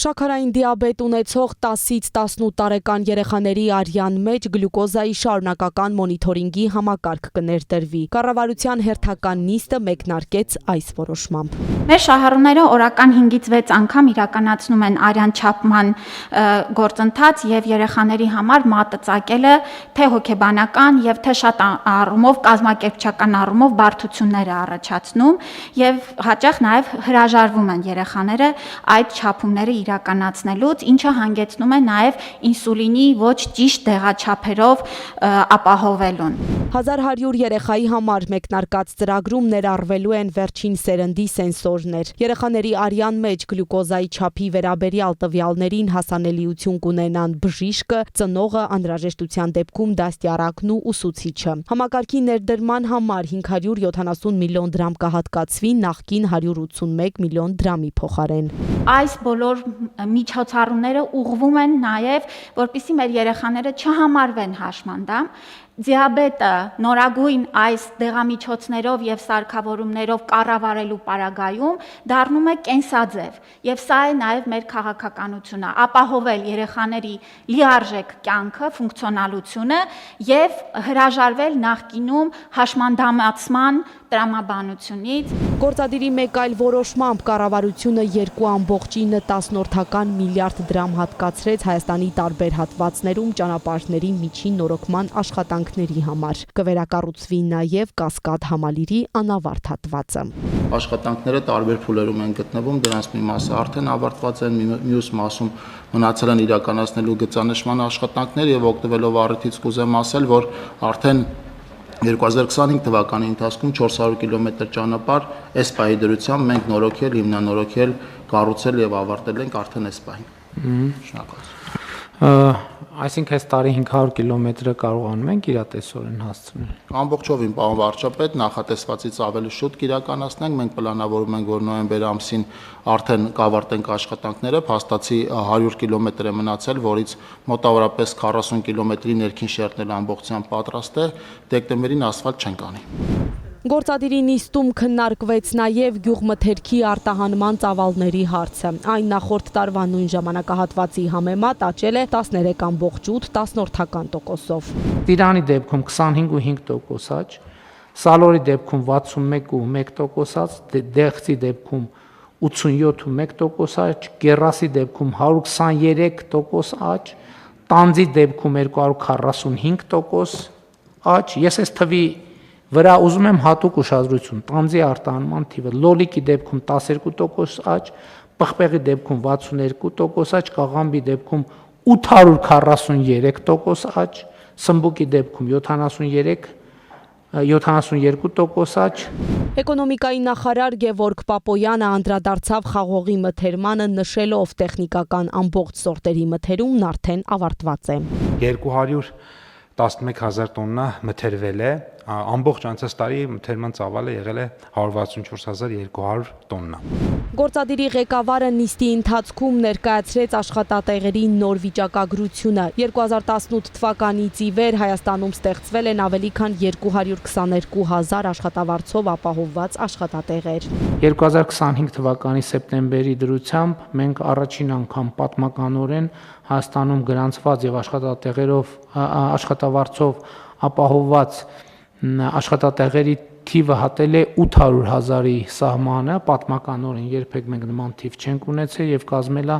Շաքարային դիաբետ ունեցող 10-ից 18 տարեկան երեխաների արյան մեջ գլյուկոզայի շարունակական մոնիթորինգի համակարգ կներդրվի։ Կառավարության հերթական նիստը մեկնարկեց այս որոշմամբ։ Մեր շահառուները օրական 5-ից 6 անգամ իրականացնում են արյան չափման գործընթաց եւ երեխաների համար մատը ծակելը թե հոգեբանական եւ թե շատ առումով կազմակերպչական առումով բարդություններ է առաջացնում եւ հաճախ նաեւ հրաժարվում են երեխաները այդ չափումները իրականացնելուց, ինչը հանգեցնում է նաև ինսուլինի ոչ ճիշտ դեղաչափերով ապահովելուն։ 1100 երեխայի համար մեկնարկած ծրագրում ներառվելու են վերջին սերնդի սենսորներ։ Երեխաների արյան մեջ գլյուկոզայի չափի վերաբերյալ տվյալներին հասանելիություն կունենան բժիշկը, ծնողը, անհրաժեշտության դեպքում դաստիարակն ու ուսուցիչը։ Համակարգի ներդրման համար 570 միլիոն դրամ կհատկացվի նախկին 181 միլիոն դրամի փոխարեն։ Այս բոլոր միջոցառումները ուղղվում են նաև, որպեսզի մեր երեխաները չհամարվեն հաշմանդամ, դիաբետը նորագույն այս դեղամիջոցներով եւ սարքավորումներով կառավարելու պարագայում դառնում է կենսաձև եւ սա է նաեւ մեր քաղաքականությունը ապահովել երեխաների լիարժեք կյանքը, ֆունկցիոնալությունը եւ հրաժարվել նախկինում հաշմանդամացման տրամաբանությունից։ Գործադիրի մեկ այլ որոշմամբ կառավարությունը 2.9 միլիարդ դրամ հատկացրեց Հայաստանի տարբեր հատվածներում ճանապարհների միջին նորոգման աշխատանքների համար։ Կվերակառուցվի նաև Կասկադ համալիրի անավարտ հատվածը։ Աշխատանքները տարբեր փուլերում են գտնվում, դրանց մի մասը արդեն ավարտված են, մյուս մասում մնացել են իրականացնելու գծանշման աշխատանքներ եւ օգտվելով առիթից կուզեմ ասել, որ արդեն 2025 թվականի ընթացքում 400 կիլոմետր ճանապարհ այս պահի դրությամբ մենք նորոգել, հիմնանորոգել, կառուցել եւ ավարտել ենք արդեն այս պահին։ Շնորհակալություն։ Այսինքն այս տարի 500 կիլոմետրը կարողանում ենք իրատեսորեն հասցնել։ Ամբողջովին, պարոն վարչապետ, նախատեսվածից ավելի շուտ կիրականացնենք, մենք պլանավորում ենք, որ նոյեմբեր ամսին արդեն կավարտենք աշխատանքները, փաստացի 100 կիլոմետր է մնացել, որից մոտավորապես 40 կիլոմետրի ներքին շերտն ամբողջությամբ պատրաստ է, դեկտեմբերին ասֆալտ չենք անի։ Գործադիրի նիստում քննարկվեց նաև գյուղմթերքի արտահանման ծավալների հարցը։ Այն նախորդ տարվա նույն ժամանակահատվածի համեմատ աճել է 13.8%-ով։ Ծիրանի դեպքում 25.5% աճ, սալորի դեպքում 61.1% աճ, դեղցի դեպքում 87.1% աճ, կեռասի դեպքում 123% աճ, տանձի դեպքում 245% աճ։ Ես այս թվի վրա ուզում եմ հատուկ ուշադրություն, տանձի արտահանման թիվը, լոլիկի դեպքում 12% աճ, պղպեղի դեպքում 62% աճ, կաղամբի դեպքում 843% աճ, սմբուկի դեպքում 72% աճ։ Էկոնոմիկայի նախարար Գևորգ Պապոյանը անդրադարձավ խաղողի մթերմանը, նշելով տեխնիկական ամբողջ սորտերի մթերումն արդեն ավարտված է։ 211,000 տոննա մթերվել է, ամբողջ անցած տարի մթերման ծավալը եղել է 164,200 տոննա։ Գործադիրի ղեկավարը նիստի ընթացքում ներկայացրեց աշխատատեղերի նոր վիճակագրությունը։ 2018 թվականից ի վեր Հայաստանում ստեղծվել են ավելի քան 222,000 աշխատավարձով ապահովված աշխատատեղեր։ 2025 թվականի սեպտեմբերի դրությամբ մենք առաջին անգամ պատմականորեն Հայաստանում գրանցված եւ աշխատավարձով ապահովված աշխատատեղերի թիվը հատել է 800,000-ի սահմանը, պատմականորեն երբեք մենք նման թիվ չենք ունեցել եւ կազմել է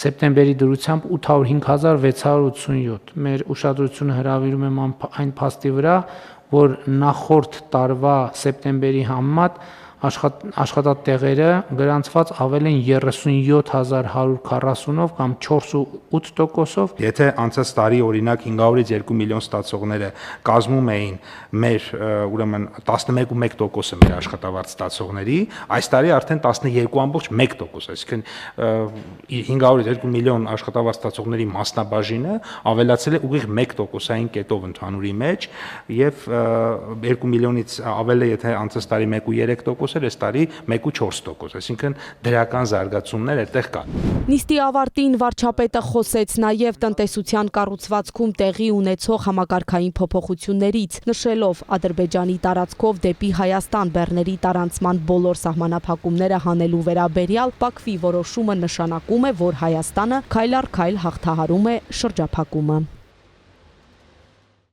սեպտեմբերի դրությամբ 805,687։ Մեր ուշադրությունը հրավիրում եմ այն փաստի վրա, որ նախորդ տարվա սեպտեմբերի համեմատ աշխատատեղերը գրանցված ավել են 37,140-ով կամ 4.8%-ով։ Եթե անցած տարի օրինակ 500-ից 2 միլիոն ստացողները կազմում էին մեր ուրեմն 11.1%-ը մեր աշխատավարձ ստացողների, այս տարի արդեն 12.1%, այսինքն 500-ից 2 միլիոն աշխատավարձ ստացողների մասնաբաժինը ավելացել է ուղիղ 1%-ային կետով ընդհանուրի մեջ եւ 2 միլիոնից ավել է եթե անցած տարի 1.3% էր, այս տարի 1.4%, այսինքն դրական զարգացումներ այդտեղ կան։ Նիստի ավարտին վարչապետը խոսեց նաև տնտեսության կառուցվածքում տեղի ունեցող համակարգային փոփոխություններից, նշելով Ադրբեջանի տարածքով դեպի Հայաստան բեռների տարանցման բոլոր սահմանափակումները հանելու վերաբերյալ Բաքվի որոշումը նշանակում է, որ Հայաստանը քայլ առ քայլ հաղթահարում է շրջափակումը։